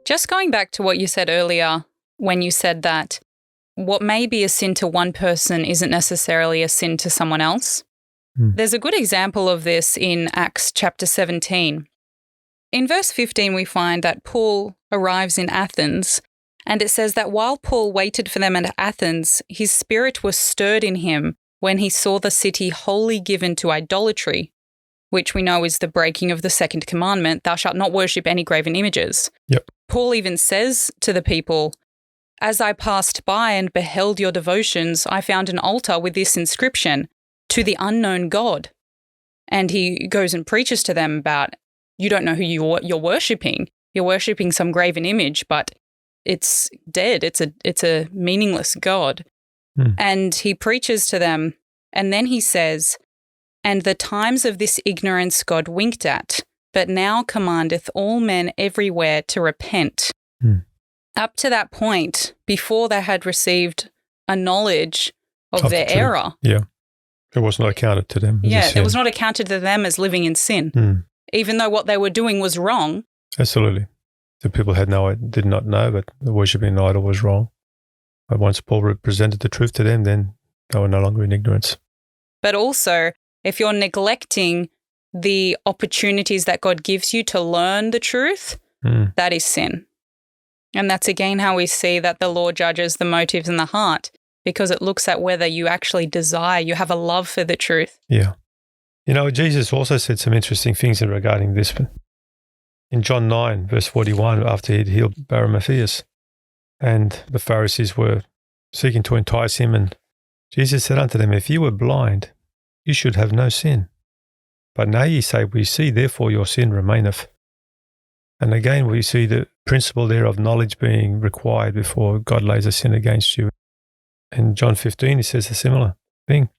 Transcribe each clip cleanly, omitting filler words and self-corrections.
Just going back to what you said earlier, when you said that what may be a sin to one person isn't necessarily a sin to someone else. There's a good example of this in Acts chapter 17. In verse 15, we find that Paul arrives in Athens, and it says that while Paul waited for them at Athens, his spirit was stirred in him when he saw the city wholly given to idolatry, which we know is the breaking of the second commandment, thou shalt not worship any graven images. Yep. Paul even says to the people, as I passed by and beheld your devotions, I found an altar with this inscription, to the unknown God. And he goes and preaches to them about, you don't know who you're worshipping. You're worshipping some graven image, but it's dead. It's a meaningless God. And he preaches to them, and then he says, and the times of this ignorance God winked at, but now commandeth all men everywhere to repent. Up to that point, before they had received a knowledge of their error. Yeah. It was not accounted to them. Yeah, it was not accounted to them as living in sin, even though what they were doing was wrong. Absolutely. The people did not know, but the worshipping an idol was wrong. But once Paul presented the truth to them, then they were no longer in ignorance. But also, if you're neglecting the opportunities that God gives you to learn the truth, that is sin. And that's again how we see that the law judges the motives in the heart, because it looks at whether you actually desire, you have a love for the truth. Yeah. You know, Jesus also said some interesting things regarding this. In John 9, verse 41, after he'd healed Bartimaeus, and the Pharisees were seeking to entice him, and Jesus said unto them, if you were blind, you should have no sin. But now ye say, we see, therefore your sin remaineth. And again, we see the principle there of knowledge being required before God lays a sin against you. In John 15, he says a similar thing.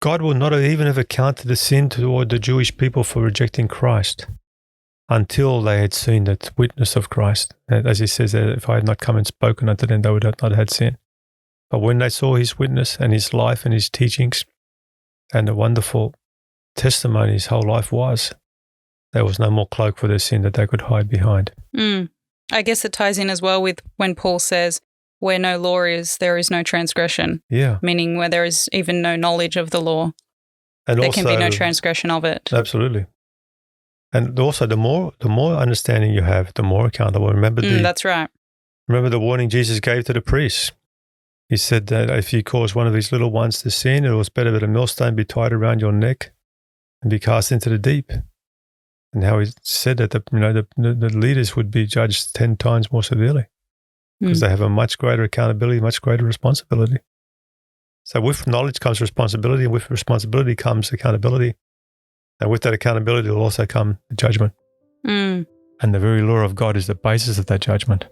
God will not even have accounted the sin toward the Jewish people for rejecting Christ until they had seen the witness of Christ. And as he says, if I had not come and spoken unto them, they would have not had sin. But when they saw his witness and his life and his teachings and the wonderful testimony his whole life was, there was no more cloak for their sin that they could hide behind. I guess it ties in as well with when Paul says, where no law is, there is no transgression. Yeah. Meaning where there is even no knowledge of the law, and there also, can be no transgression of it. Absolutely. And also, the more understanding you have, the more accountable. That's right. Remember the warning Jesus gave to the priests. He said that if you cause one of these little ones to sin, it was better that a millstone be tied around your neck and be cast into the deep. And how he said that the leaders would be judged 10 times more severely because they have a much greater accountability, much greater responsibility. So with knowledge comes responsibility, and with responsibility comes accountability. And with that accountability will also come the judgment. And the very law of God is the basis of that judgment.